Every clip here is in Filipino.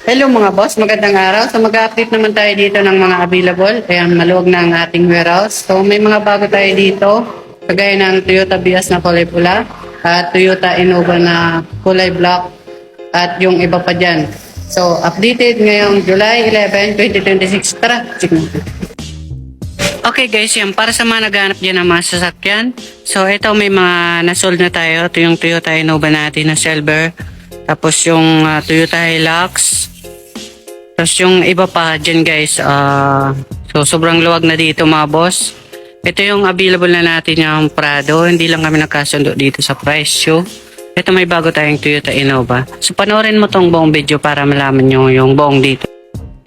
Hello mga boss, magandang araw. So mag-update naman tayo dito ng mga available. Ayan, maluwag na ang ating warehouse. So may mga bago tayo dito, kagaya ng Toyota Vios na kulay pula, at Toyota Innova na kulay black, at yung iba pa dyan. So updated ngayong July 11, 2026. Tara, check natin. Okay guys, yan. Para sa mga naghanap dyan ng mga sasakyan. So ito may mga nasold na tayo. Ito yung Toyota Innova natin na silver. Tapos yung Toyota Hilux. Tapos yung iba pa dyan guys. So sobrang luwag na dito mga boss. Ito yung available na natin yung Prado. Hindi lang kami nakasundo dito sa price show. Ito may bago tayong Toyota Innova. So panoorin mo tong buong video para malaman nyo yung buong dito.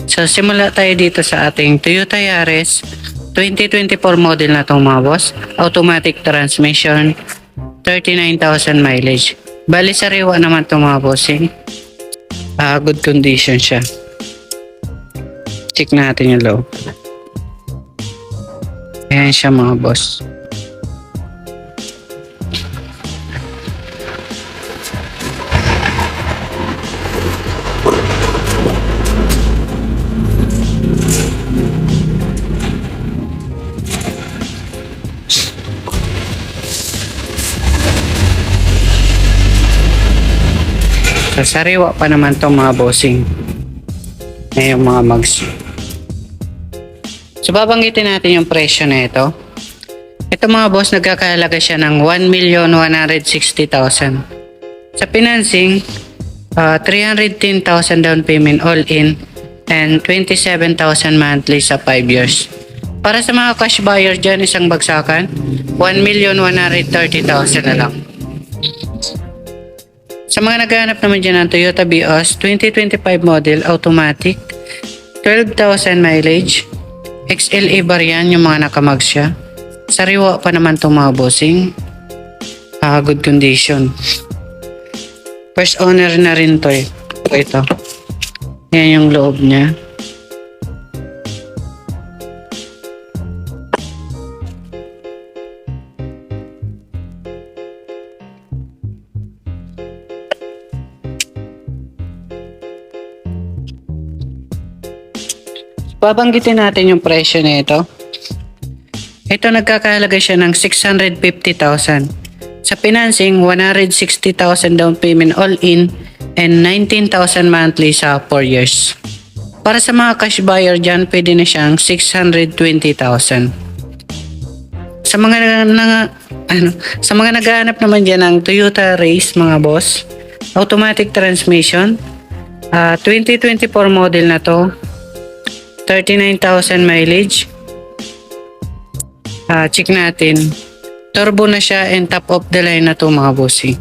So simula tayo dito sa ating Toyota Yaris 2024 model na itong mga boss. Automatic transmission, 39,000 mileage. Bali sariwa naman itong mga bossing. Good condition siya. Check natin yung loob. Ayan siya mga boss. So, sariwa pa naman itong mga bossing. Ayan yung mga mags. So babanggitin natin yung presyo na ito. Ito mga boss, nagkakahalaga siya ng 1,160,000. Sa financing, 310,000 down payment all in and 27,000 monthly sa 5 years. Para sa mga cash buyer dyan, isang bagsakan, 1,130,000 na lang. Sa mga naghahanap naman dyan ng Toyota Vios 2025 model automatic, 12,000 mileage, XLA variant yung mga nakamags siya. Sariwa pa naman itong mga bossing. Good condition. First owner na rin to eh. Ito. Yan yung loob niya. Babanggitin natin yung presyo nito. Ito nagkakahalaga siya ng 650,000. Sa financing, 160,000 down payment all in and 19,000 monthly sa 4 years. Para sa mga cash buyer dyan, pwede na siyang 620,000. Sa mga naghahanap naman dyan ng Toyota Race mga boss, automatic transmission, 2024 model na to, 39,000 mileage. Check natin. Turbo na siya and top of the line na to mga bossy.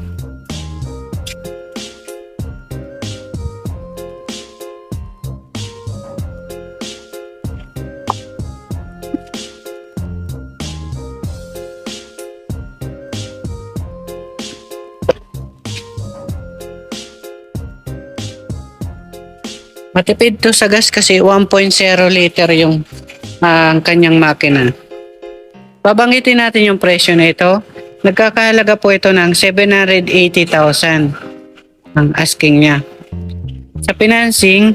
Matipid to sa gas kasi 1.0 liter yung ang kanyang makina. Babanggitin natin yung presyo na ito. Nagkakahalaga po ito ng 780,000 ang asking niya. Sa financing,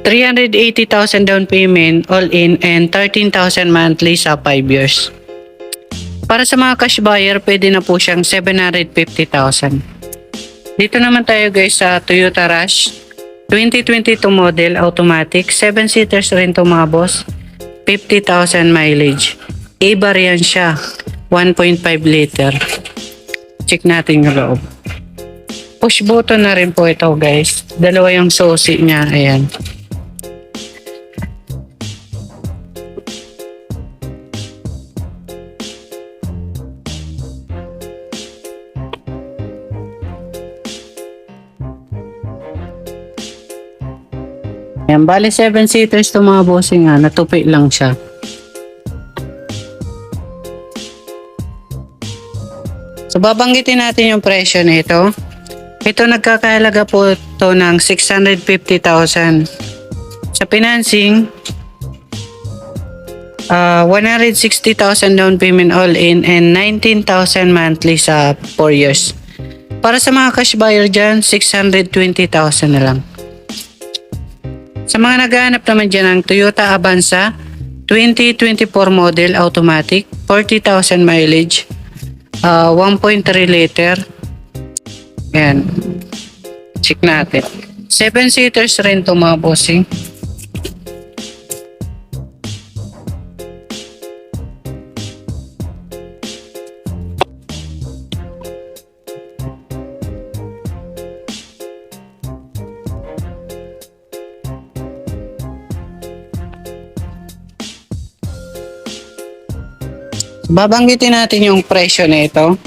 380,000 down payment all in and 13,000 monthly sa 5 years. Para sa mga cash buyer, pwede na po siyang 750,000. Dito naman tayo guys sa Toyota Rush 2022 model automatic, 7-seaters rin to mga boss, 50,000 mileage. A-variant siya, 1.5 liter. Check natin yung loob. Push button na rin po ito guys. Dalawa yung susi niya, ayan. Ayan, bali 7-seaters to mga bossing natupi lang siya. So babanggitin natin yung presyo nito. Ito nagkakahalaga po to ng 650,000. Sa financing, 160,000 down payment all in and 19,000 monthly sa 4 years. Para sa mga cash buyer dyan, 620,000 na lang. Sa mga naghahanap naman dyan ng Toyota Avanza 2024 model automatic, 40,000 mileage, 1.3 liter. Ayan. Check natin. 7-seaters rin to mga bossing. Babanggitin natin yung presyo na ito.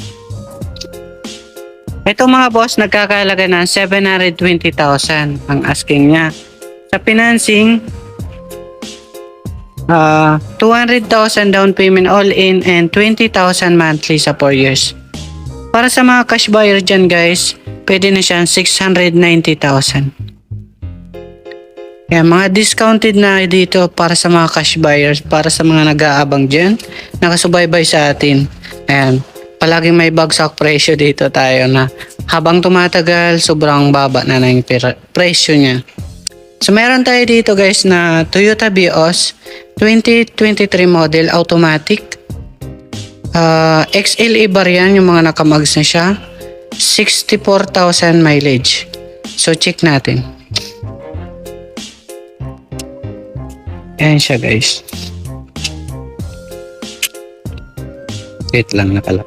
Ito mga boss, nagkakahalaga ng 720,000 ang asking niya. Sa financing, 200,000 down payment all in and 20,000 monthly sa 4 years. Para sa mga cash buyer dyan guys, pwede na siyang 690,000. Kaya mga discounted na dito para sa mga cash buyers, para sa mga nag-aabang dyan, nakasubaybay sa atin. Ayan, palaging may bagsak presyo dito tayo na habang tumatagal, sobrang baba na yung presyo niya. So meron tayo dito guys na Toyota Vios 2023 model automatic. XLE variant, yung mga nakamags na siya. 64,000 mileage. So check natin. Ayan siya guys. Wait lang, nakalap.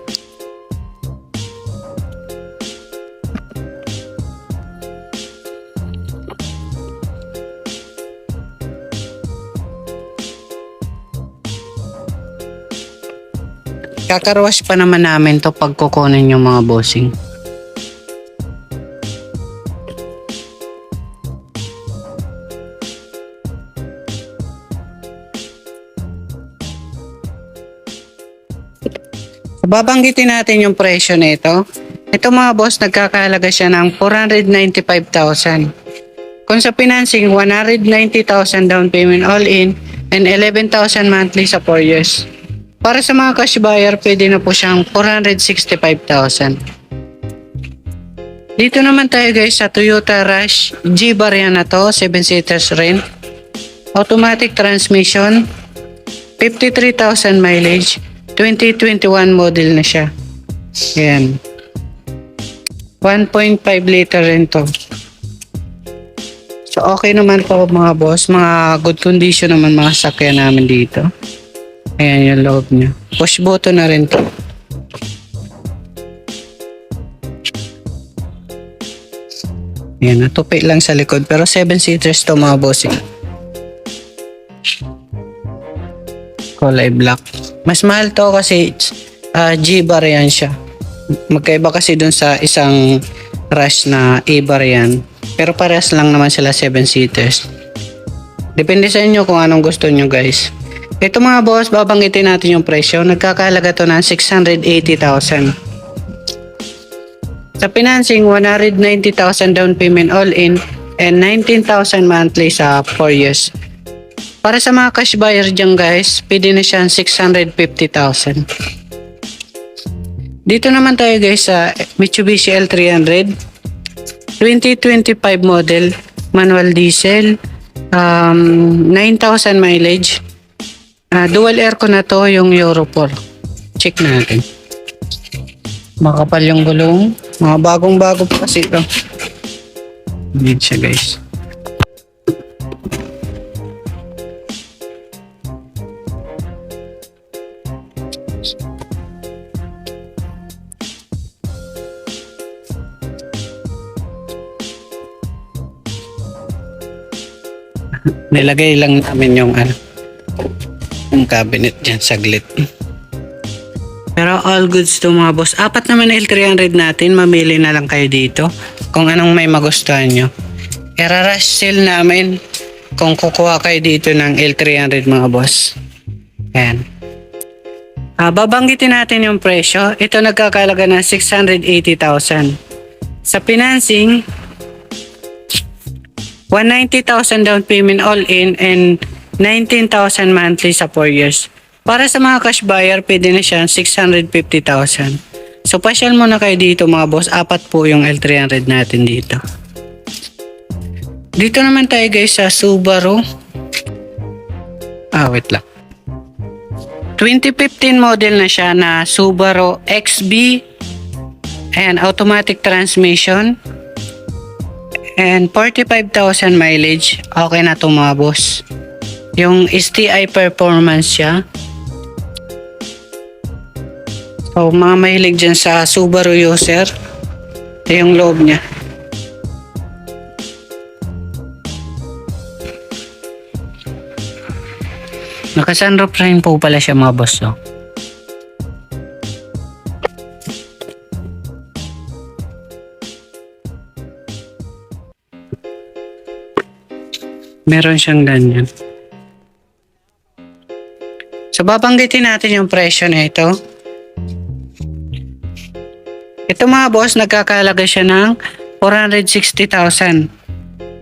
Kakarwash pa naman namin to pag kukunin yung mga bossing. Babanggitin natin yung presyo na ito. Ito mga boss, nagkakahalaga siya ng 495,000. Kung sa financing, 190,000 down payment all in and 11,000 monthly sa 4 years. Para sa mga cash buyer, pwede na po siyang 465,000. Dito naman tayo guys sa Toyota Rush G variant na to, 7-seaters rin. Automatic transmission, 53,000 mileage. 2021 model na siya. Ayan. 1.5 liter rin to. So okay naman po mga boss. Mga good condition naman mga sakyan namin dito. Ayan yung loob niya. Push button na rin to. Ayan, natupi lang sa likod. Pero 7-seaters to mga bossing. Kulay black. Mas mahal to kasi G variant siya. Magkaiba kasi dun sa isang Rush na A variant. Pero parehas lang naman sila 7-seaters. Depende sa inyo kung anong gusto nyo guys. Ito mga boss, babanggitin natin yung presyo. Nagkakahalaga to ng 680,000. Sa financing, 190,000 down payment all in and 19,000 monthly sa 4 years. Para sa mga cash buyer dyan guys, pwede na siyang 650,000. Dito naman tayo guys sa Mitsubishi L300 2025 model, manual diesel, 9,000 mileage, dual aircon na to, yung Euro 4. Check natin. Makapal yung gulong, mga bagong bago pa kasi ito. Need siya guys. Nilagay lang namin yung cabinet dyan saglit. Pero all goods to mga boss. Apat naman na L300 natin. Mamili na lang kayo dito kung anong may magustuhan nyo. I-rush sale namin kung kukuha kayo dito ng L300 mga boss. Ayan. Babanggitin natin yung presyo. Ito nagkakalaga ng 680,000. Sa financing, 190,000 down payment all in and 19,000 monthly sa 4 years. Para sa mga cash buyer, pwede na siya 650,000. So pasyal muna kayo dito mga boss, 4 po yung L300 natin dito. Dito naman tayo guys sa Subaru. Wait lang. 2015 model na siya na Subaru XB and automatic transmission and 45,000 mileage. Okay na to mga boss. Yung STI performance siya. So mga mahilig dyan sa Subaru user, ito yung loob niya. Naka-sunroof rin po pala siya mga boss. No? Meron siyang ganyan. So babanggitin natin yung presyo na ito. Ito mga boss, nagkakahalaga siya ng 460,000.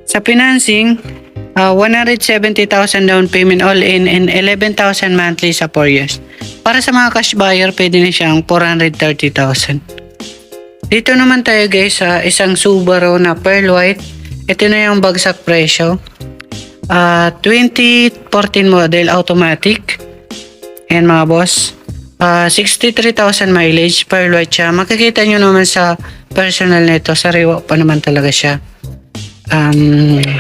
Sa financing, 170,000 down payment all in and 11,000 monthly sa 4 years. Para sa mga cash buyer, pwede na siyang 430,000. Dito naman tayo guys sa isang Subaru na pearl white. Ito na yung bagsak presyo. 2014 model automatic. Ayan mga boss. 63,000 mileage, pearl white siya. Makikita nyo naman sa personal nito. Sariwa pa naman talaga siya.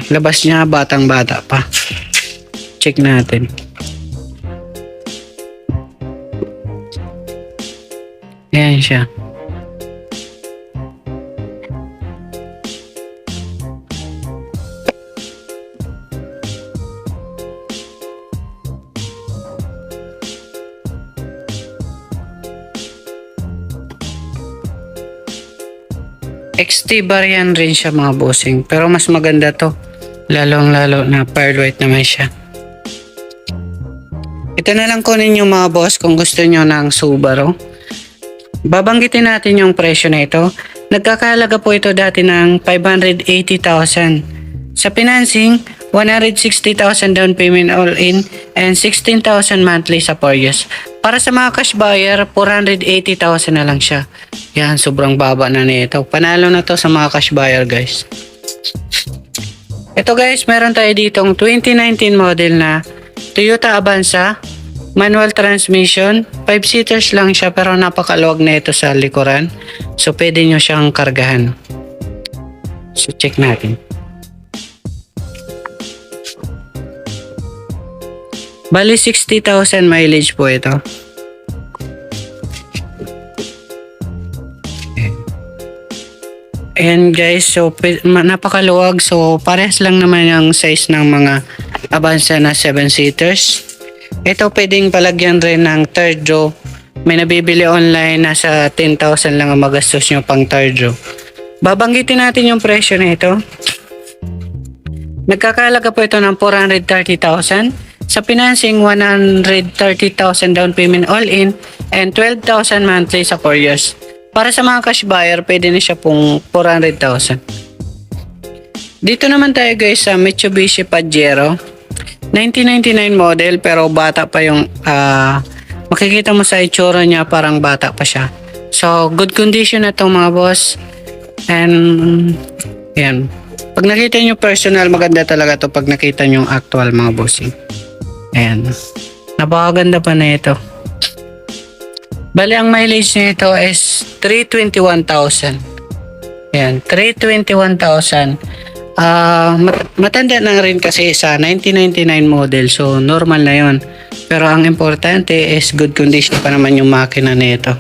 Labas niya batang bata pa. Check natin. Ayan siya. XT variant rin siya mga bossing. Pero mas maganda to. Lalong-lalo na pearl white naman siya. Ito na lang kunin yung mga boss kung gusto nyo ng Subaru. Babanggitin natin yung presyo na ito. Nagkakahalaga po ito dati ng 580,000. Sa financing, 160,000 down payment all in and 16,000 monthly sa 4 years. Para sa mga cash buyer, 480,000 na lang siya. Yan, sobrang baba na nito. Panalo na to sa mga cash buyer guys. Ito guys, meron tayo ditong 2019 model na Toyota Avanza. Manual transmission. 5-seaters lang siya pero napakaluwag na ito sa likuran. So pwede nyo siyang kargahan. So check natin. Bali 60,000 mileage po ito. Ayan guys, so napakaluwag. So parehas lang naman yung size ng mga Avanza na 7-seaters. Ito pwedeng palagyan rin ng third row. May nabibili online, nasa 10,000 lang ang magastos nyo pang third row. Babanggitin natin yung presyo na ito. Nagkakahalaga po ito ng 430,000. Sa financing, 130,000 down payment all in and 12,000 monthly sa 4 years. Para sa mga cash buyer, pwede na siya pong 400,000. Dito naman tayo guys sa Mitsubishi Pajero. 1999 model pero bata pa yung makikita mo sa itsura niya, parang bata pa siya. So, good condition na itong mga boss. And, yan. Pag nakita nyo personal, maganda talaga to pag nakita nyo actual mga bossing. Ayan. Napakaganda pa na ito. Bali, ang mileage nito is 321,000. Ayan, 321,000. Matanda na rin kasi sa 1999 model. So, normal na yon. Pero ang importante is good condition pa naman yung makina nito.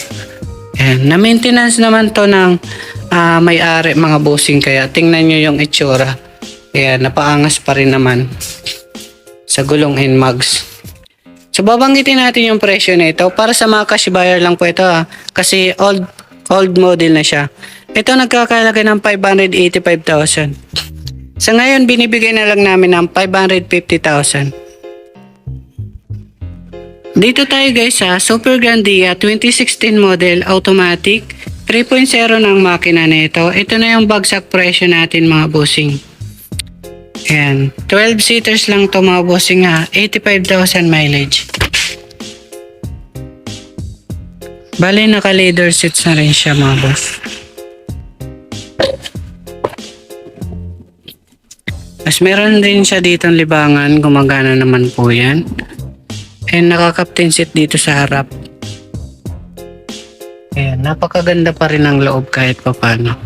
Ayan. Na-maintenance naman to ng may-ari mga bossing. Kaya tingnan nyo yung itsura. Ayan, napaangas pa rin naman sa gulong and mugs. So babanggitin natin yung presyo nito. Para sa mga cash buyer lang po ito kasi old model na siya. Ito nagkakahalaga ng 585,000. Sa ngayon binibigay na lang namin ng 550,000. Dito tayo guys sa Super Grandia 2016 model automatic 3.0 ng makina nito. Ito na yung bagsak presyo natin mga bossing. Ayan, 12 seaters lang to mga bossing 85,000 mileage. Bale, naka-leather seats na rin siya mga boss. Mas meron din siya dito libangan, gumagana naman po yan. And naka-captain seat dito sa harap. Ayan, napakaganda pa rin ang loob kahit papano.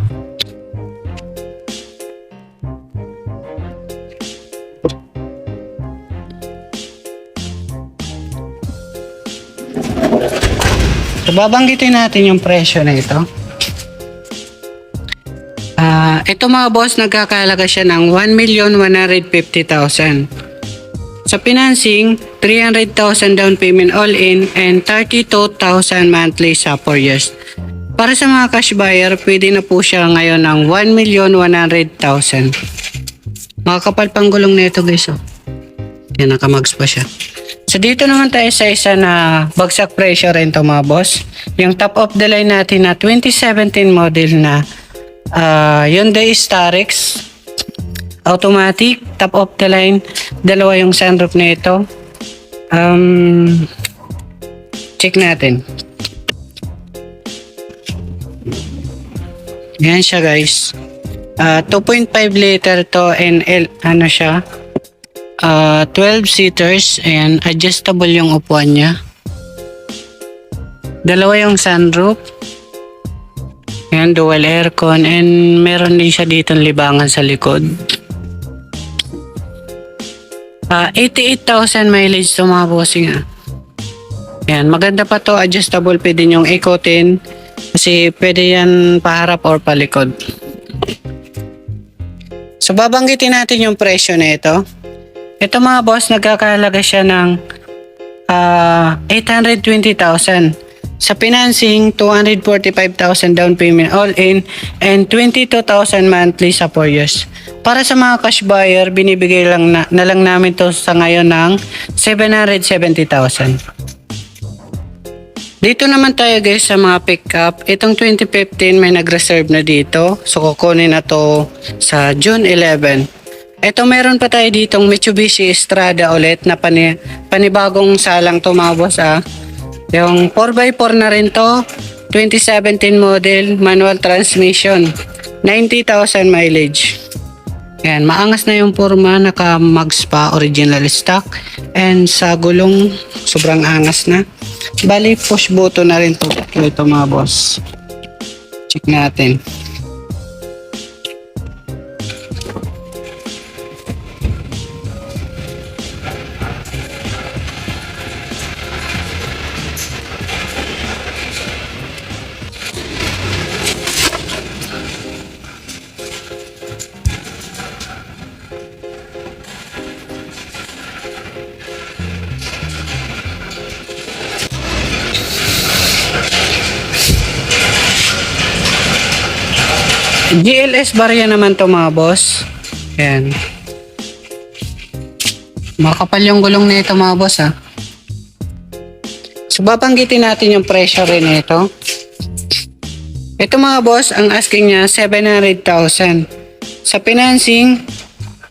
So, babanggitin natin yung presyo na ito. Ito mga boss, nagkakahalaga siya ng 1,150,000. Sa financing, 300,000 down payment all-in and 32,000 monthly sa 4 years. Para sa mga cash buyer, pwede na po siya ngayon ng 1,100,000. Makakapal pang gulong na ito guys. Oh. Yan, nakamags pa siya. So dito naman tayo sa isa na bagsak presyo rin to mga boss. Yung top of the line natin na 2017 model na Hyundai Starex automatic, top of the line, dalawa yung sunroof na ito. Check natin. Yan siya guys. 2.5 liter to and ano siya, 12 seaters and adjustable yung upuan niya. Dalawa yung sunroof. Yan, dual aircon and meron din siya dito libangan sa likod. 88,000 mileage to mga bossing. Yan, maganda pa to, adjustable, pwede nyong ikotin kasi pwede yan paharap or palikod. So babanggitin natin yung presyo na ito. Ito mga boss, nagkakahalaga siya ng 820,000. Sa financing, 245,000 down payment all-in and 22,000 monthly sa 4 years. Para sa mga cash buyer, binibigay lang na lang namin to sa ngayon ng 770,000. Dito naman tayo guys sa mga pickup. Itong 2015 may nag-reserve na dito. So kukunin na to sa June 11. Ito meron pa tayo ditong Mitsubishi Strada ulit na panibagong salang to mga boss Yung 4x4 na rin to, 2017 model, manual transmission, 90,000 mileage. Yan, maangas na yung forma, naka-mags pa, original stock. And sa gulong, sobrang angas na. Bali, push button na rin to. Ito mga boss. Check natin. GLS barya naman to mga boss. Ayan. Makapal yung gulong na ito mga boss So babanggitin natin yung presyo rin nito. Ito mga boss, ang asking niya 700,000. Sa financing,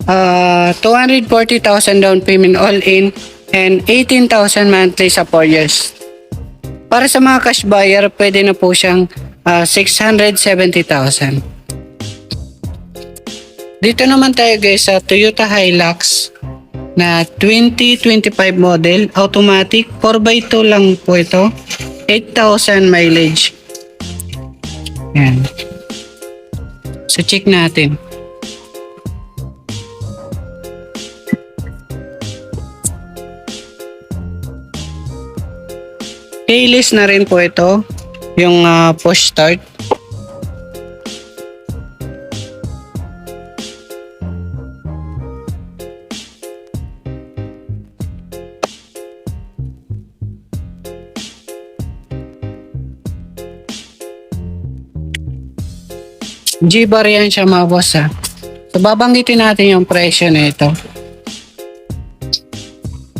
240,000 down payment all-in and 18,000 monthly sa 4 years. Para sa mga cash buyer, pwede na po siyang 670,000. Dito naman tayo guys sa Toyota Hilux na 2025 model, automatic, 4x2 lang po ito, 8,000 mileage. Yan. So check natin. Keyless na rin po ito, yung push start. G-bar yan siya mga boss So babanggitin natin yung presyo na ito.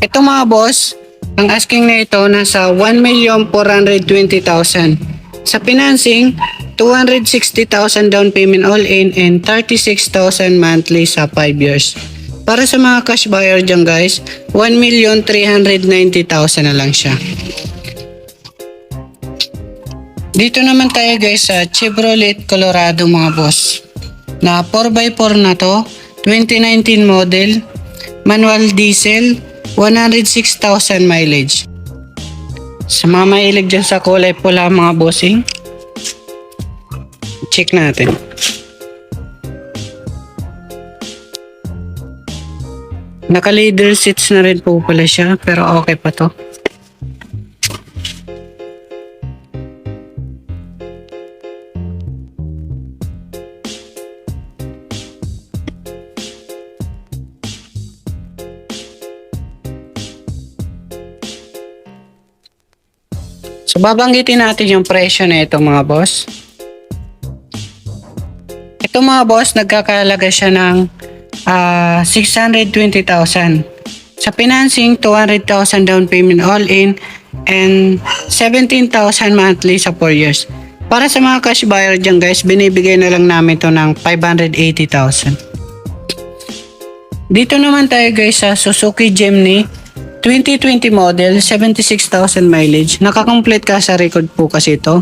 Ito mga boss, ang asking na ito nasa 1,420,000. Sa financing, 260,000 down payment all-in and 36,000 monthly sa 5 years. Para sa mga cash buyer dyan guys, 1,390,000 na lang siya. Dito naman tayo guys sa Chevrolet Colorado mga boss. Na 4x4 na to, 2019 model, manual diesel, 106,000 mileage. Sa mga mahilig dyan sa kulay pula mga bossing, check natin. Naka-leather seats na rin po pala siya, pero okay pa to. So babanggitin natin yung presyo na ito mga boss. Ito mga boss, nagkakahalaga siya ng 620,000. Sa financing, 200,000 down payment all in and 17,000 monthly sa 4 years. Para sa mga cash buyer dyan guys, binibigay na lang namin to ng 580,000. Dito naman tayo guys sa Suzuki Jimny 2020 model, 76,000 mileage. Nakakomplete ka sa record po kasi ito.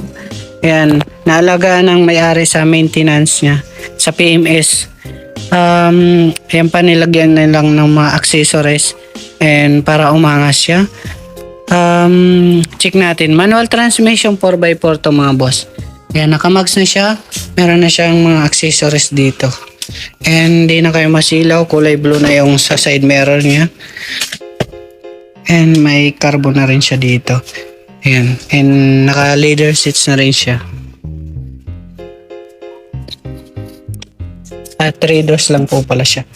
Ayan, naalagaan ng may-ari sa maintenance niya sa PMS. Ayan pa, nilagyan na lang ng mga accessories and para umangas siya. Check natin. Manual transmission 4x4 to mga boss. Ayan, nakamags na siya. Meron na siyang mga accessories dito. And hindi na kayo masilaw. Kulay blue na yung sa side mirror niya. And may carbon na rin siya dito. Ayan. And naka-leather seats na rin siya. At 3 doors lang po pala siya.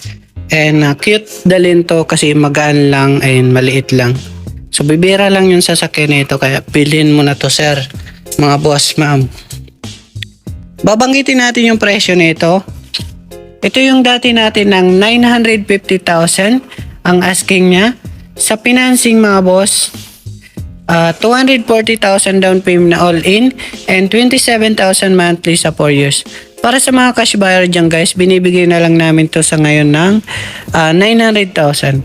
And cute dalhin to kasi magaan lang and maliit lang. So bibira lang yung sasakyan nito kaya bilhin mo na to sir. Mga boss, ma'am. Babanggitin natin yung presyo nito. Ito yung dati natin ng 950,000 ang asking niya. Sa financing mga boss, 240,000 down payment na all in and 27,000 monthly sa 4 years. Para sa mga cash buyer dyan guys, binibigay na lang namin to sa ngayon ng 900,000.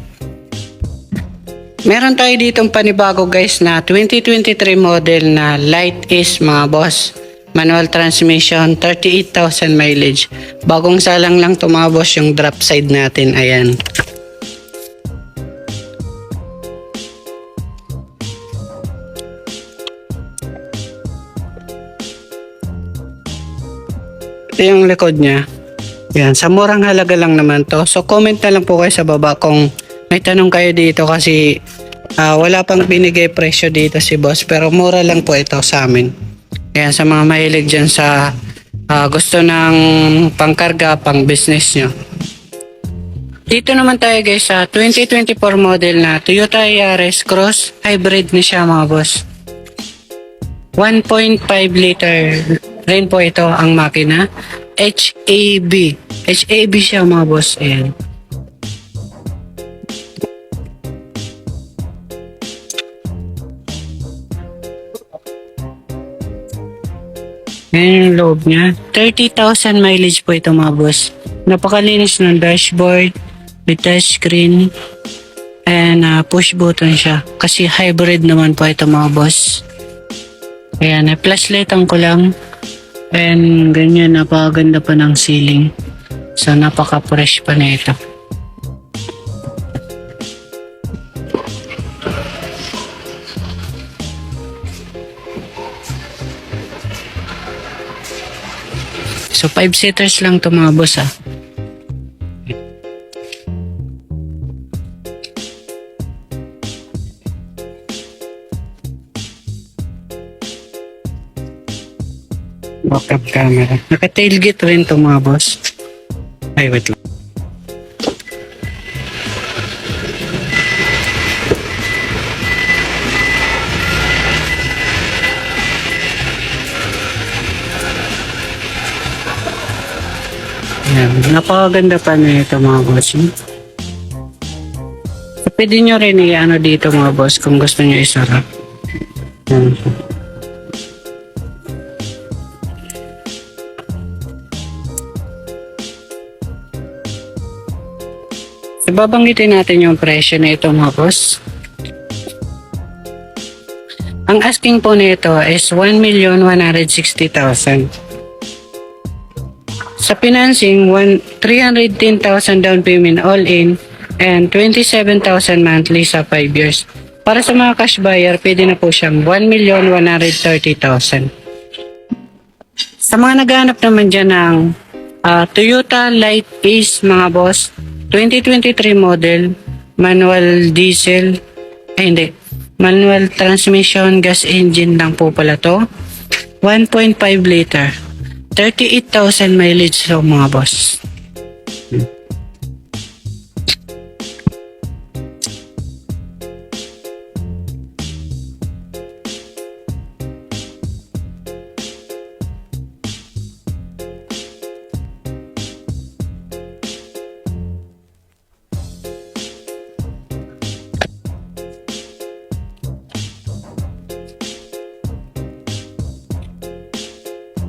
Meron tayo ditong panibago guys na 2023 model na Light Ace mga boss. Manual transmission, 38,000 mileage. Bagong salang lang to mga boss yung drop side natin. Ayan. Ito yung likod niya. Yan, sa murang halaga lang naman to. So comment na lang po kayo sa baba kung may tanong kayo dito kasi wala pang binigay presyo dito si boss pero mura lang po ito sa amin. Yan, sa mga mahilig dyan sa gusto ng pangkarga, pang business nyo. Dito naman tayo guys sa 2024 model na Toyota Yaris Cross. Hybrid na siya mga boss. 1.5 liter rin po ito ang makina. HAB. HAB siya mga boss. Ayan. Ayan yung loob niya. 30,000 mileage po ito mga boss. Napakalinis ng dashboard. May touchscreen. And push button siya. Kasi hybrid naman po ito mga boss. Ayan, flashlight ang ko lang. And ganyan, napakaganda pa ng ceiling. So napaka-fresh pa na ito. So 5-seaters lang to mga boss ah. Backup camera. Naka-tailgate rin to mga boss. Ay, wait lang. Ayan, napakaganda pa na ito mga boss. So, pwede nyo rin i-ano dito mga boss kung gusto nyo isara. Ayan. Ibabanggitin natin yung presyo na ito mga boss. Ang asking po nito is 1,160,000. Sa financing, 310,000 down payment all in and 27,000 monthly sa 5 years. Para sa mga cash buyer, pwede na po siyang 1,130,000. Sa mga naghahanap naman dyan ng Toyota Light Ace mga boss, 2023 model, manual diesel, manual transmission, gas engine lang po pala to. 1.5 liter. 38,000 mileage so mga boss.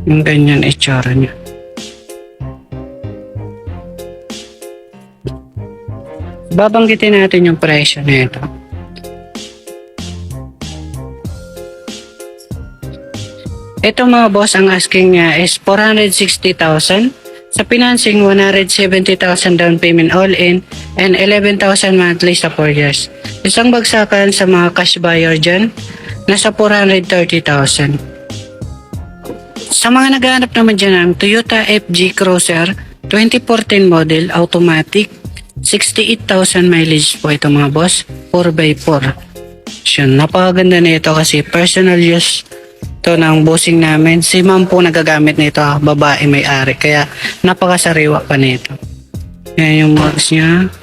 Yung ganyan itsura niya. Babanggitin natin yung presyo nito. Ito mga boss, ang asking niya is 460,000. Sa financing, 170,000 down payment all in and 11,000 monthly sa 4 years. Isang bagsakan sa mga cash buyer dyan, nasa 430,000. Sa mga naghahanap naman dyan ng Toyota FG Cruiser 2014 model, automatic, 68,000 mileage po ito mga boss, 4x4. Napakaganda na ito kasi personal use to ng bossing namin. Si ma'am po nagagamit nito, babae may-ari, kaya napakasariwa pa nito. Yan yung mags niya.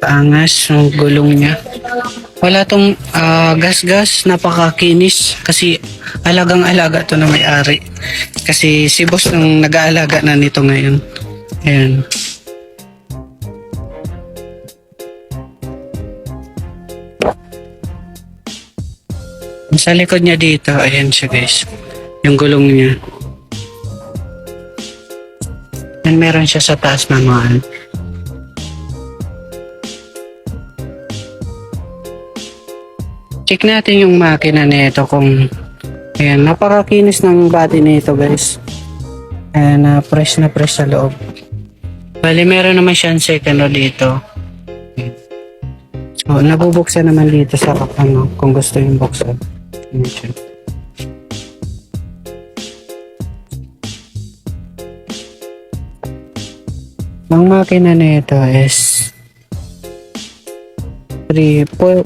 Paangas yung gulong niya. Wala tong gas-gas, napakakinis kasi alagang-alaga to na may-ari. Kasi si boss nang nag-aalaga na nito ngayon. Ayan. Sa likod niya dito, ayan siya guys. Yung gulong niya. And meron siya sa taas manual. Check natin yung makina nito kung ayan, napakakinis ng body nito guys. Ayan, fresh na fresh sa loob. Bali, meron naman siyang second row dito. So, nabubuksan naman dito sa kung gusto yung buksan. Ayan siya. Ang makina nito is 4.0.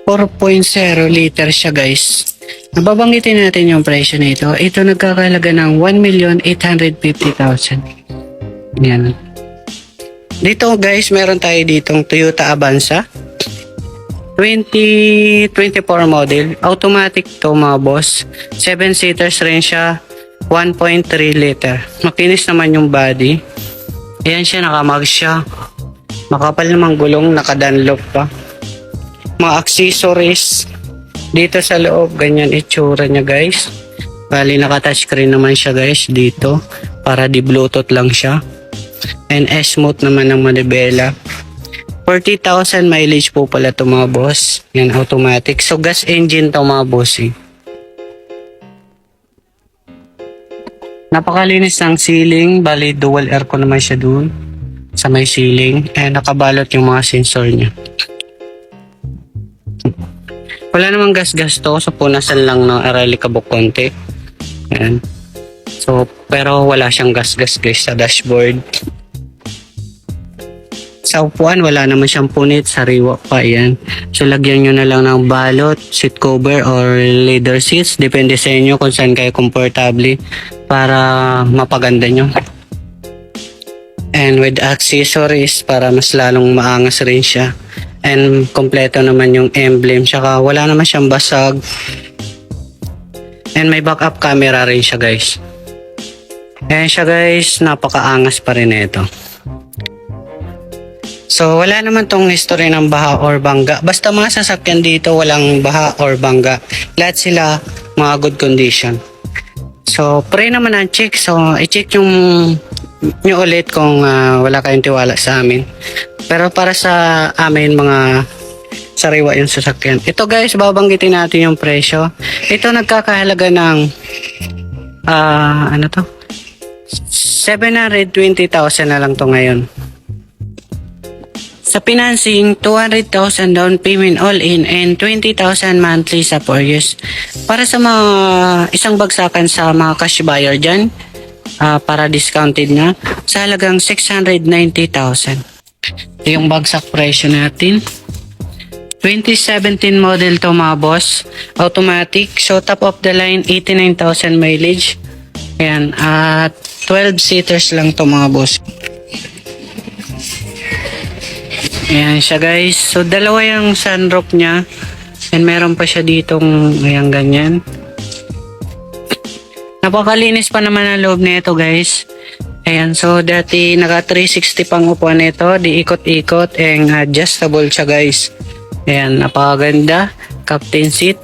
4.0 liter siya guys. Nababanggitin natin yung presyo nito. Ito nagkakalaga ng 1,850,000. Yan. Dito guys, meron tayo ditong Toyota Avanza 2024 model. Automatic to mga boss. 7-seaters rin siya. 1.3 liter. Makinis naman yung body. Ayan siya, nakamag siya. Makapal namang gulong, naka-Dunlop pa. Mga accessories dito sa loob, ganyan itsura niya guys. Bali naka-touchscreen naman siya guys dito para di bluetooth lang siya. And S-mode naman ng manibela. 40,000 mileage po pala to mga boss. Yan, automatic. So gas engine to mga boss eh. Napakalinis ng ceiling. Bali dual aircon naman siya dun sa may ceiling. And nakabalot yung mga sensor niya. Wala namang gas-gas to, so punasan lang ng arali kabok konti. Ayan. So, pero wala siyang gas-gas guys sa dashboard. Sa upuan, wala naman siyang punit, sariwa pa yan. So, lagyan nyo na lang ng balot, seat cover, or leather seats. Depende sa inyo kung saan kayo komportable para mapaganda nyo. And with accessories, para mas lalong maangas rin siya. And kompleto naman yung emblem. Tsaka wala naman siyang basag. And may backup camera rin siya guys. Ayan siya guys. Napakaangas pa rin ito. So wala naman tong history ng baha or bangga. Basta mga sasakyan dito walang baha or bangga. Lahat sila mga good condition. So pre naman ang check. So i-check yung nyo ulit kung wala kayong tiwala sa amin. Pero para sa amin, mga sariwa yung sasakyan. Ito guys, babanggitin natin yung presyo. Ito nagkakahalaga ng ano to? 720,000 na lang to ngayon. Sa financing, 200,000 down payment all in and 20,000 monthly sa 4 years. Para sa mga isang bagsakan sa mga cash buyer dyan, para discounted na, sa halagang 690,000. Ito yung bagsak presyo natin. 2017 model to mga boss. Automatic. So top of the line, 89,000 mileage. Ayan. At 12 seaters lang to mga boss. Ayan siya guys. So dalawa yung sunroof niya. And meron pa siya ditong ayan ganyan. Napakalinis pa naman ang loob nito guys. Ayan, so dati naka 360 pang upuan nito, di ikot-ikot and adjustable siya guys. Ayan, napakaganda, captain seat.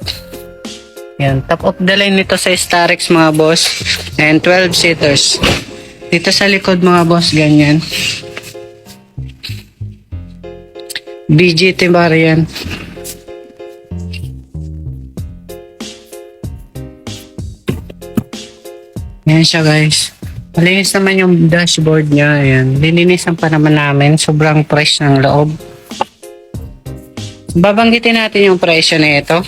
Ayan, top of the line nito sa Starex mga boss. And 12 seaters. Dito sa likod mga boss, ganyan. BGT variant. Ayan siya guys. Malinis naman yung dashboard niya. Ayan. Lininisan pa naman namin. Sobrang fresh ng loob. Babanggitin natin yung presyo na ito.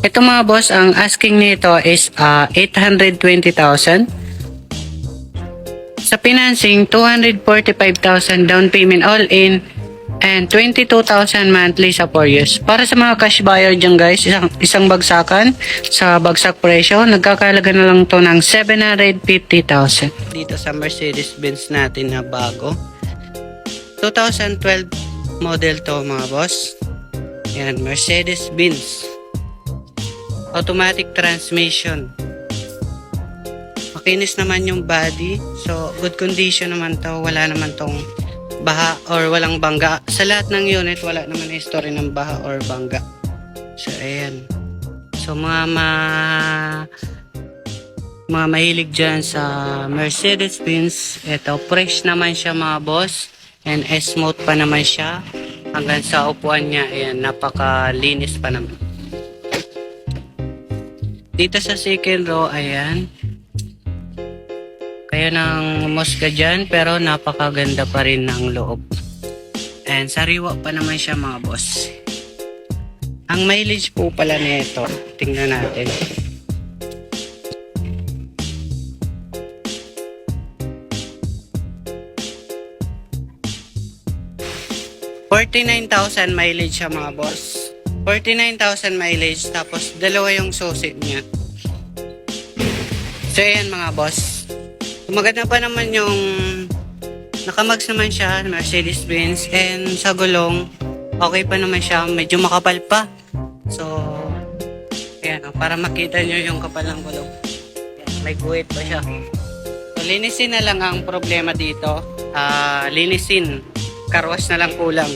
Ito mga boss, ang asking nito is 820,000. Sa financing, 245,000 down payment all in and 22,000 monthly sa 4 years. Para sa mga cash buyer dyan guys, isang bagsakan sa bagsak presyo, nagkakalaga na lang to ng 750,000. Dito sa Mercedes-Benz natin na bago. 2012 model to mga boss. Yan, Mercedes-Benz. Automatic transmission. Makinis naman yung body. So, good condition naman to. Wala naman tong baha or walang bangga. Sa lahat ng unit, wala naman history ng baha or bangga. So, ayan. So, mga mahilig dyan sa Mercedes-Benz, ito, fresh naman siya mga boss. And smooth pa naman siya. Hanggang sa upuan niya, ayan, napakalinis pa naman. Dito sa second row, ayan. Kaya ng mosca dyan, pero napakaganda pa rin ng loob. And sariwa pa naman siya mga boss. Ang mileage po pala nito, tingnan natin. $49,000 mileage siya mga boss. 49,000 mileage, tapos dalawa yung susi niya. So ayan mga boss. Maganda pa naman yung nakamags naman siya, Mercedes-Benz, and sa gulong okay pa naman siya, medyo makapal pa. So ayan, para makita nyo yung kapal ng gulong. Ayan, may guhit pa siya. So linisin na lang ang problema dito. Linisin, karwas na lang kulang.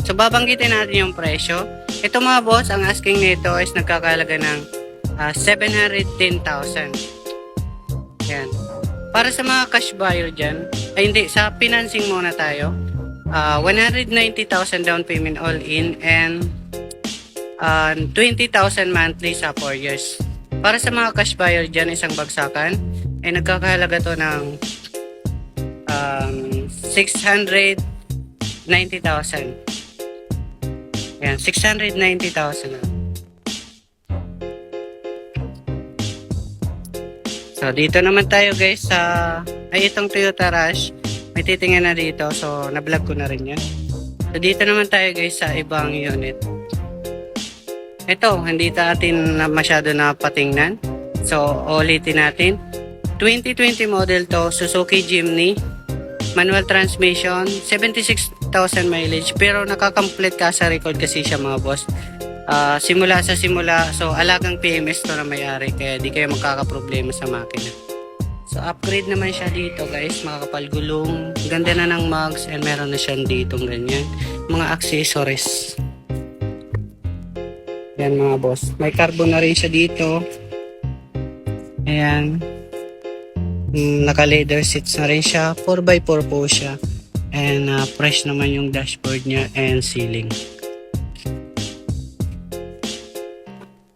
So babanggitin natin yung presyo. Ito mga boss, ang asking nito is nagkakalaga ng 710,000. Ayan. Para sa mga cash buyer dyan, ay hindi, sa financing muna tayo. 190,000 down payment all in and 20,000 monthly sa 4 years. Para sa mga cash buyer dyan, isang bagsakan, ay nagkakahalaga to ng 690,000. Ayan, 690,000 na. So, dito naman tayo guys sa itong Toyota Rush. May titingnan na dito. So, na-vlog ko na rin yan. So, dito naman tayo guys sa ibang unit. Ito, hindi natin masyado na patingnan. So, ulitin natin. 2020 model to, Suzuki Jimny. Manual transmission, 76,000 mileage. Pero nakakomplete ka sa record kasi siya mga boss. Simula sa simula, so alagang PMS to na may-ari, kaya di kayo magkakaproblema sa makina. So upgrade naman siya dito guys, makakapal gulong, ganda na ng mugs, and meron na siyang ditong ganyan, mga accessories. Yan mga boss, may carbon na rin siya dito. Ayan. Naka-leather seats na rin siya. 4x4 po siya. And fresh naman yung dashboard niya and ceiling.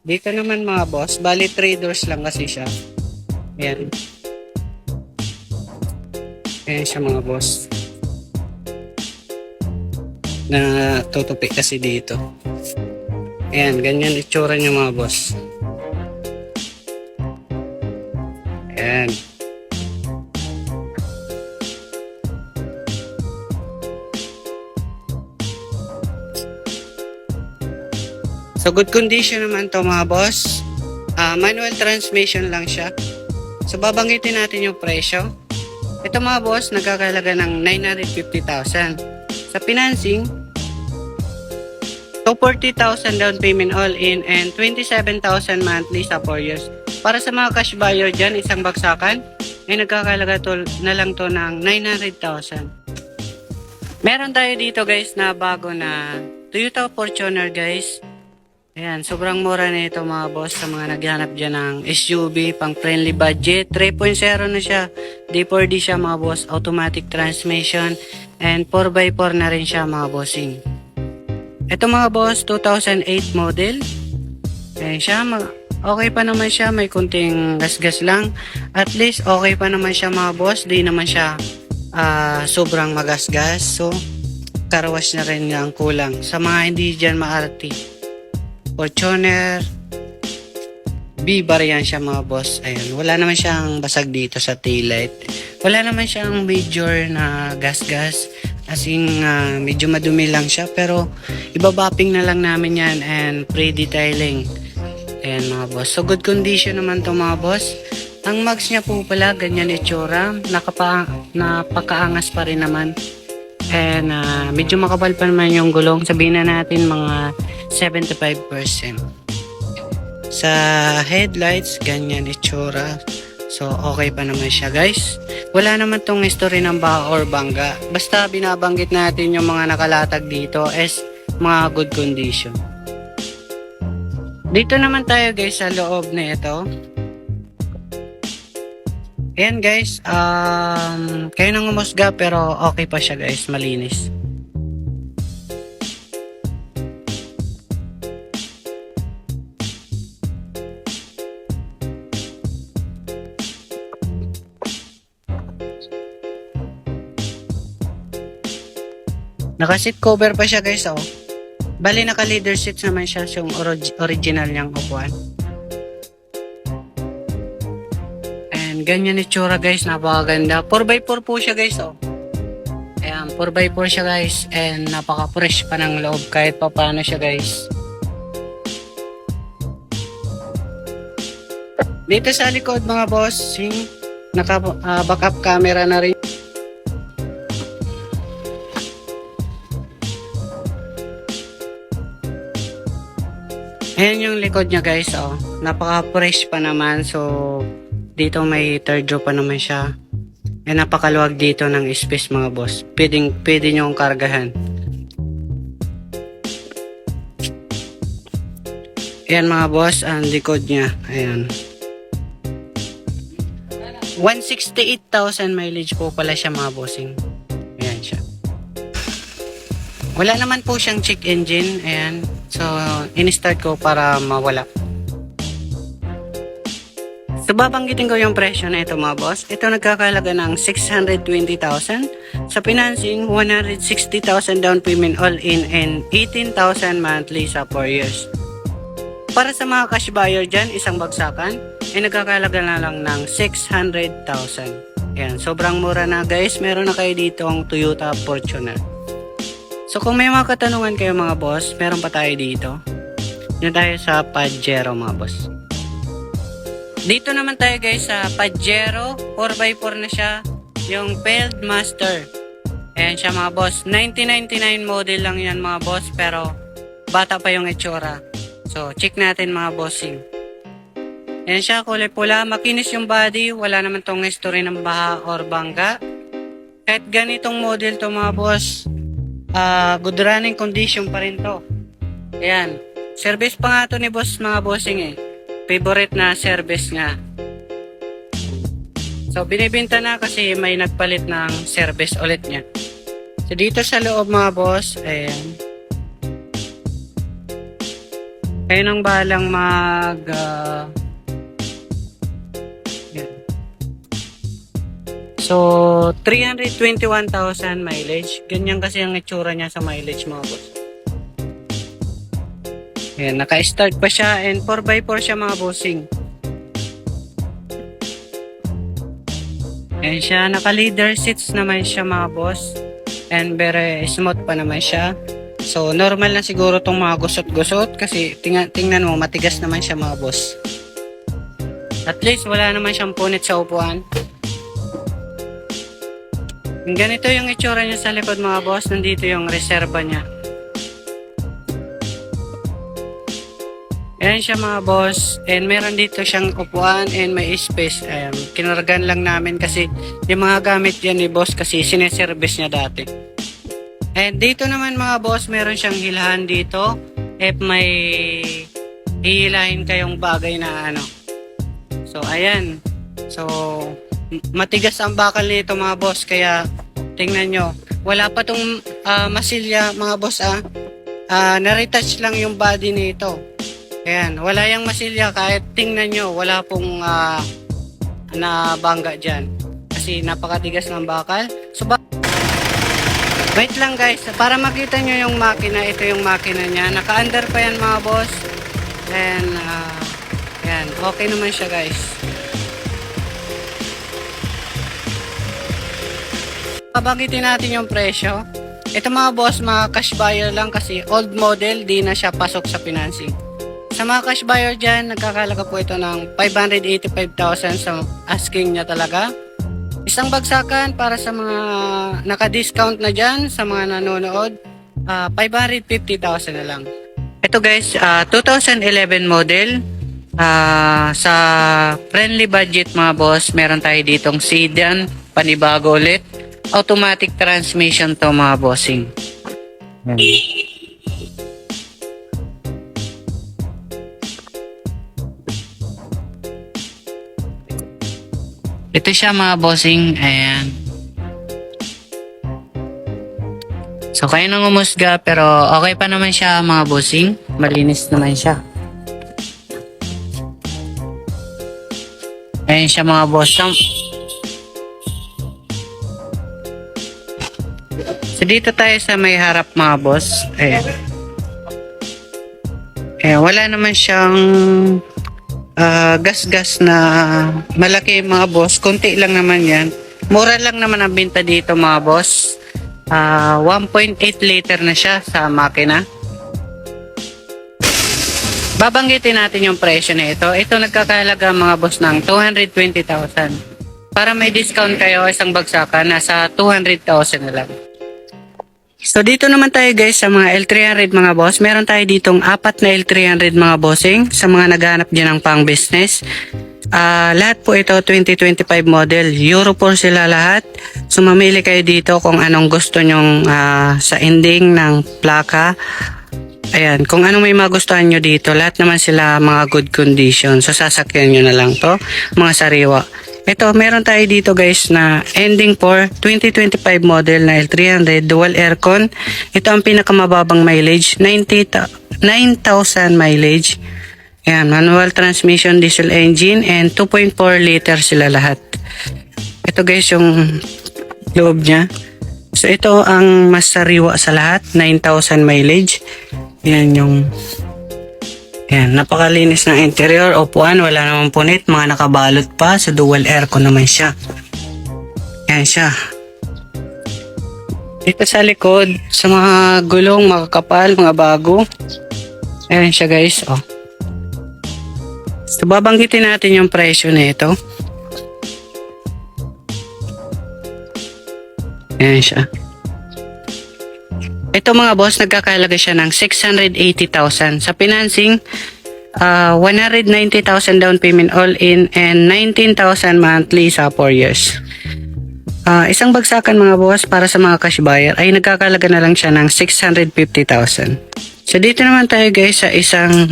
Dito naman mga boss, bali 3 doors lang kasi siya. Ayan. Ayan siya mga boss. Na tutupi kasi dito. Ayan, ganyan itsura niya mga boss. Ayan. So good condition naman to mga boss. Manual transmission lang siya. So babanggitin natin yung presyo. Ito mga boss, nagkakalaga ng 950,000. Sa financing, 240,000 down payment all in and 27,000 monthly sa 4 years. Para sa mga cash buyer dyan, isang baksakan, ay nagkakalaga na lang to ng 900,000. Meron tayo dito guys na bago na Toyota Fortuner guys. Ayan, sobrang mura na ito mga boss sa mga naghahanap dyan ng SUV pang friendly budget. 3.0 na siya. D4D siya mga boss. Automatic transmission. And 4x4 na rin siya mga bossing. Ito mga boss, 2008 model. Ayan siya. Okay pa naman siya. May kunting gas-gas lang. At least okay pa naman siya mga boss. Di naman siya sobrang magasgas. So, karawas na rin ang kulang. Sa mga hindi dyan maarti. Fortuner B variant siya mga boss. Ayun, wala naman siyang basag dito sa taillight. Wala naman siyang major na gas-gas. As in, medyo madumi lang siya. Pero, ibabapping na lang namin yan and pre-detailing. Ayan mga boss. So, good condition naman to mga boss. Ang mags niya po pala, ganyan itsura. Napakaangas pa rin naman. And, medyo makapal pa naman yung gulong. Sabihin na natin mga 75%. Sa headlights, ganyan itsura. So, okay pa naman siya guys. Wala naman tong history ng baha or bangga. Basta binabanggit natin yung mga nakalatag dito is mga good condition. Dito naman tayo guys sa loob na ito. Ayan guys, kayo nang umusga pero okay pa siya guys, malinis. Naka-seat cover pa siya guys, oh. Bali naka-leather seats naman siya, yung original niyang upuan. And ganyan itsura guys, napakaganda. 4x4 po siya guys, oh. Ayan, 4x4 siya guys. And napaka-fresh pa ng loob kahit pa paano siya guys. Dito sa likod mga boss, naka-backup camera na rin. Ayan yung likod niya guys, oh. Napaka-fresh pa naman. So, dito may third row pa naman siya. And napakaluwag dito ng space mga boss. Pwede nyo kargahan. Ayan mga boss, ang likod niya. Ayan. 168,000 mileage po pala siya mga bossing. Ayan siya. Wala naman po siyang check engine. Ayan. So, in-start ko para mawala. So, babanggitin ko yung presyo na ito mga boss. Ito nagkakalaga ng 620,000. Sa financing, 160,000 down payment all in and 18,000 monthly sa 4 years. Para sa mga cash buyer dyan, isang bagsakan, ay nagkakalaga na lang ng 600,000. Ayan, sobrang mura na guys. Meron na kayo dito ang Toyota Fortuner. So kung may mga katanungan kayo mga boss, meron pa tayo dito. Dito tayo sa Pajero mga boss. Dito naman tayo guys sa Pajero, 4x4 na siya. Yung Fieldmaster. Ayan siya mga boss. 1999 model lang yan mga boss, pero bata pa yung itsura. So check natin mga bossing. Ayan siya, kulay pula. Makinis yung body. Wala naman tong history ng baha or bangga. Kahit ganitong model to mga boss, good running condition pa rin to. Ayan. Service pa nga to ni boss mga bossing eh. Favorite na service nga. So, binibenta na kasi may nagpalit ng service ulit niya. So, dito sa loob mga boss, ayan. Kayo nang bahalang yan. So, 321,000 mileage. Ganyan kasi ang itsura niya sa mileage mga boss. Ayan, naka-start pa siya and 4x4 siya mga bossing. Ayan siya, naka-leather seats naman siya mga boss. And very smooth pa naman siya. So, normal na siguro itong mga gusot-gusot kasi tingnan mo, matigas naman siya mga boss. At least, wala naman siyang punit sa upuan. Ganito yung itsura niya sa likod mga boss. Nandito yung reserva niya. Ayan siya mga boss. And meron dito siyang upuan and may space. Ayan, kinargan lang namin kasi yung mga gamit yan ni boss kasi sineservice niya dati. And dito naman mga boss, meron siyang hilahan dito. If may hihilahin kayong bagay na ano. So, ayan. So, matigas ang bakal nito mga boss. Kaya, tingnan nyo. Wala pa tong masilya mga boss na-retouch lang yung body nito. Ayan. Wala yung masilya. Kahit tingnan nyo, wala pong nabangga dyan. Kasi napakatigas ng bakal. So, wait lang guys, para makita nyo yung makina, ito yung makina niya. Naka-under pa yan mga boss. And, yan, okay naman siya guys. Pabagitin natin yung presyo. Ito mga boss, mga cash buyer lang kasi old model, di na siya pasok sa financing. Sa mga cash buyer dyan, nagkakalaga po ito ng 585,000 sa asking niya talaga. Isang bagsakan para sa mga naka-discount na dyan, sa mga nanonood, 550,000 na lang. Ito guys, 2011 model. Sa friendly budget mga boss, meron tayo ditong sedan, panibago ulit. Automatic transmission to mga bossing. Yan. Ito siya mga bossing, ayan. So kayo nang umusga pero okay pa naman siya mga bossing. Malinis naman siya. Ayan siya mga boss. So dito tayo sa may harap mga boss. Ayan. Ayan, wala naman siyang gas-gas na malaki mga boss. Kunti lang naman yan. Mura lang naman ang binta dito mga boss. 1.8 liter na siya sa makina. Babanggitin natin yung presyo na ito. Ito nagkakahalaga mga boss ng 220,000. Para may discount kayo, isang bagsakan, nasa 200,000 na lang. So dito naman tayo guys sa mga L300 mga boss. Meron tayo ditong 4 na L300 mga bossing sa mga naghahanap dyan ng pang business. Lahat po ito 2025 model. Euro 4 sila lahat. So mamili kayo dito kung anong gusto nyong sa ending ng plaka. Ayan, kung anong may magustuhan nyo dito. Lahat naman sila mga good condition. So sasakyan nyo na lang to. Mga sariwa. Ito, meron tayo dito guys na ending for 2025 model na L300 dual aircon. Ito ang pinakamababang mileage, 9,000 mileage. Ayan, manual transmission, diesel engine, and 2.4 liter sila lahat. Ito guys yung loob niya. So ito ang mas sariwa sa lahat, 9,000 mileage. Ayan yung... Yan, napakalinis ng interior, upuan, wala namang punit, mga nakabalot pa, sa dual aircon naman siya. Yan siya. Dito sa likod, sa mga gulong, makakapal, mga bago. Ayan siya guys, oh. So, babanggitin natin yung presyo na ito. Ayan siya. Ito mga boss, nagkakahalaga siya ng 680,000. Sa financing, 190,000 down payment all in and 19,000 monthly sa 4 years. Isang bagsakan mga boss para sa mga cash buyer ay nagkakahalaga na lang siya ng 650,000. So dito naman tayo guys sa isang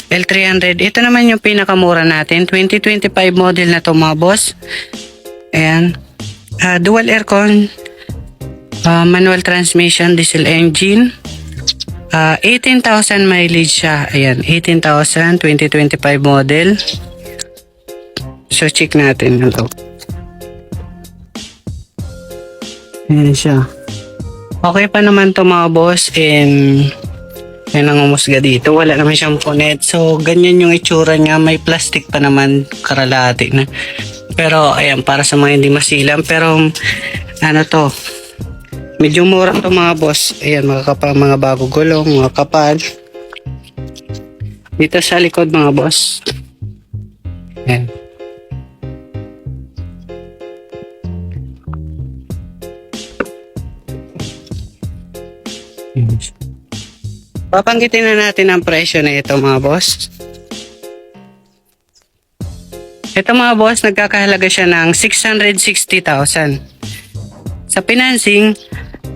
L300. Ito naman yung pinakamura natin, 2025 model na to mga boss. Ayan. Dual aircon, manual transmission, diesel engine. 18,000 mileage siya. Ayan, 18,000, 2025 model. So, check natin. Hello. Ayan siya. Okay pa naman to mga boss. And yan ang umusga dito. Wala naman siyang punet. So, ganyan yung itsura niya. May plastic pa naman karalati na. Pero, ayan, para sa mga hindi masilam. Pero, ano to, medyo mura to mga boss. Ayan, mga bago gulong, mga kapal. Dito sa likod mga boss. Ayan. Papanggitin na natin ang presyo na ito mga boss. Ito mga boss, nagkakahalaga siya ng 660,000. Sa financing,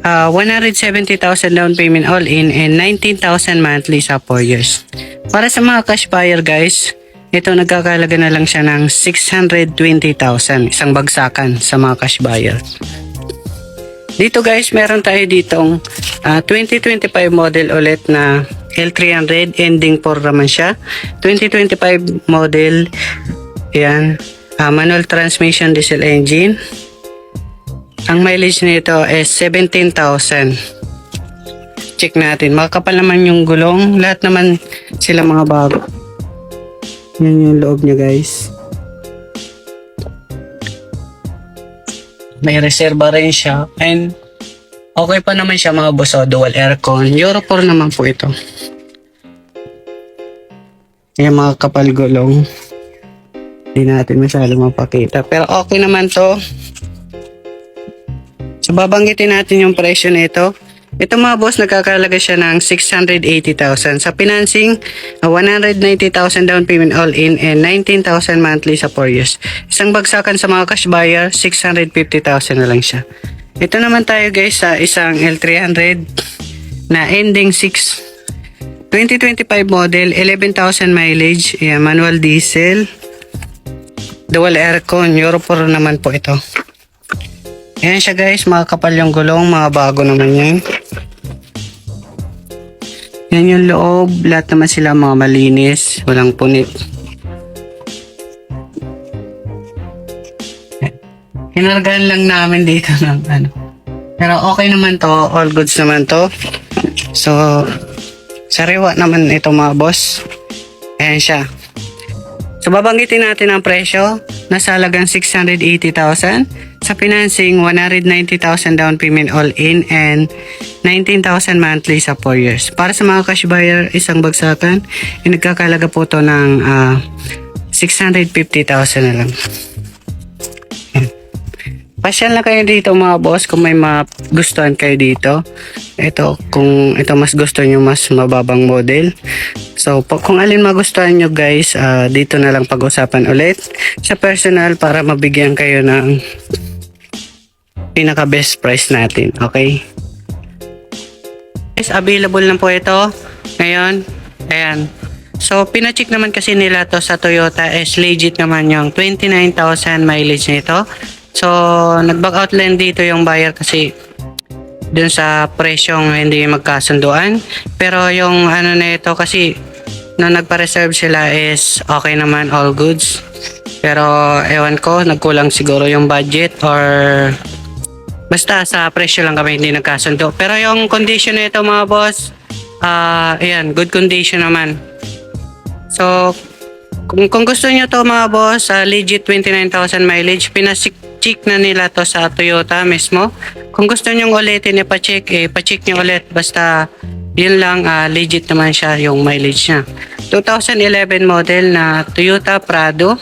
170,000 down payment all in and 19,000 monthly sa 4 years. Para sa mga cash buyer guys, ito nagkakahalaga na lang siya ng 620,000, isang bagsakan sa mga cash buyer. Dito guys, meron tayo ditong 2025 model ulit na L300, ending 4 naman siya. 2025 model, yan, manual transmission, diesel engine. Ang mileage nito is 17,000. Check natin. Makakapal naman yung gulong. Lahat naman sila mga bago. Yan yung loob niya guys. May reserva rin siya. And okay pa naman siya mga boss. Dual aircon. Euro 4 naman po ito. Yan mga kapal gulong. Hindi natin masyado mapakita. Pero okay naman to. So, babanggitin natin yung presyo nito. Ito mga boss, nagkakalaga siya ng 680,000. Sa financing, 190,000 down payment all in and 19,000 monthly sa 4 years. Isang bagsakan sa mga cash buyer, 650,000 na lang siya. Ito naman tayo guys sa isang L300 na ending 6. 2025 model, 11,000 mileage, manual diesel, dual aircon, Euro 4 naman po ito. Ayan siya guys, mga kapal yung gulong, mga bago naman yan. Yan yung loob, lahat naman sila mga malinis, walang punit. Hinargahan lang namin dito ng ano. Pero okay naman to, all goods naman to. So, sariwa naman ito mga boss. Ayan siya. So, babanggitin natin ang presyo. Nasa halagang 680,000. Sa financing, 190,000 down payment all in and 19,000 monthly sa 4 years. Para sa mga cash buyer, isang bagsakan, nagkakalaga po to ng 650,000 na lang. Pasyal na kayo dito mga boss kung may magustuhan kayo dito. Ito, kung ito mas gusto nyo, mas mababang model. So, kung alin magustuhan nyo guys, dito na lang pag-usapan ulit sa personal para mabigyan kayo ng pinaka best price natin. Okay? Guys, available lang po ito. Ngayon, ayan. So, pinacheck naman kasi nila to sa Toyota is legit naman yung 29,000 mileage nito. So, nag-back out lang dito yung buyer kasi dun sa presyong hindi magkasunduan. Pero yung ano na ito kasi nung nagpa-reserve sila is okay naman, all goods. Pero ewan ko, nagkulang siguro yung budget or basta sa presyo lang kami hindi nagkasundo. Pero yung condition na ito mga boss, ayan, good condition naman. So, kung gusto nyo to mga boss, legit 29,000 mileage, pinasik check na nila to sa Toyota mismo. Kung gusto nyo ulitin ipa-check, pa-check nyo ulit. Basta yun lang, legit naman siya yung mileage niya. 2011 model na Toyota Prado.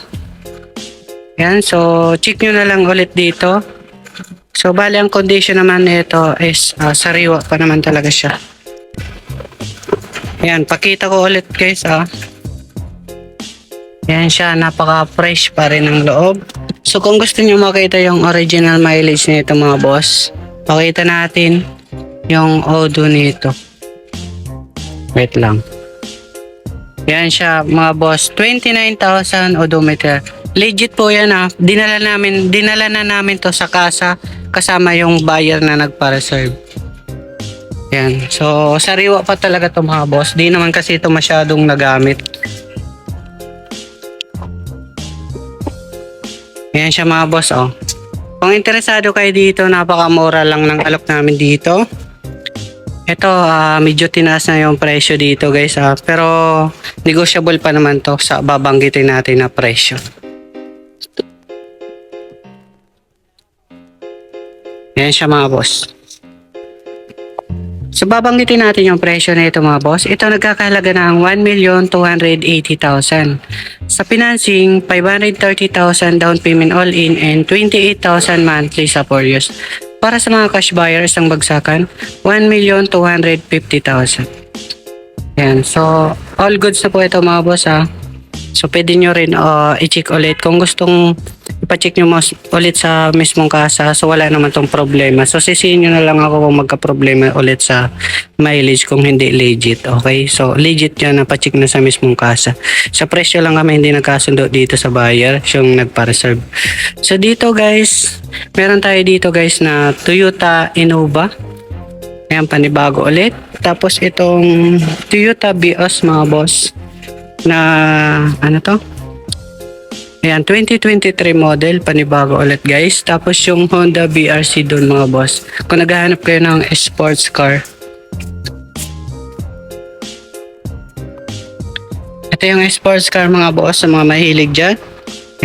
Yan, so check nyo na lang ulit dito. So bali ang condition naman nito is sariwa pa naman talaga siya. Yan, pakita ko ulit guys. Yan siya, napaka-fresh pa rin ang loob. So kung gusto nyo makita yung original mileage nito mga boss, pakita natin yung odo nito. Wait lang. Yan siya mga boss, 29,000 odometer. Legit po yan dinala na namin to sa kasa kasama yung buyer na nagpa-reserve. Yan. So, sariwa pa talaga to mga boss. Di naman kasi ito masyadong nagamit. Yan siya mga boss, oh. Kung interesado kayo dito, napakamura lang ng alok namin dito. Ito, medyo tinaas na yung presyo dito guys, pero negotiable pa naman to sa babanggitin natin na presyo. Yan siya mga boss. So babanggitin natin yung presyo na ito mga boss. Ito nagkakahalaga ng 1,280,000. Sa financing, 530,000 down payment all in and 28,000 monthly sa 4 years. Para sa mga cash buyers ang bagsakan, 1,250,000. Yan. So all goods na po ito mga boss So pwede nyo rin i-check ulit kung gustong ipa-check nyo ulit sa mismong kasa. So wala naman tong problema. So sisihin nyo na lang ako kung magka-problema ulit sa mileage kung hindi legit. Okay? So legit yan na pa-check na sa mismong kasa. Sa presyo lang kami hindi nagkasundo dito sa buyer yung nagpa-reserve. So dito guys, meron tayo dito guys na Toyota Innova. Ayan, panibago ulit. Tapos itong Toyota Vios mga boss na ano to? Ayan, 2023 model, panibago ulit guys. Tapos yung Honda BRZ doon mga boss. Kung naghahanap kayo ng sports car. Ito yung sports car mga boss sa mga mahilig dyan.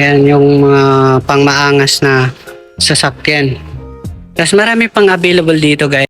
Ayan yung mga pangmaangas na sasakyan. Tapos marami pang available dito guys.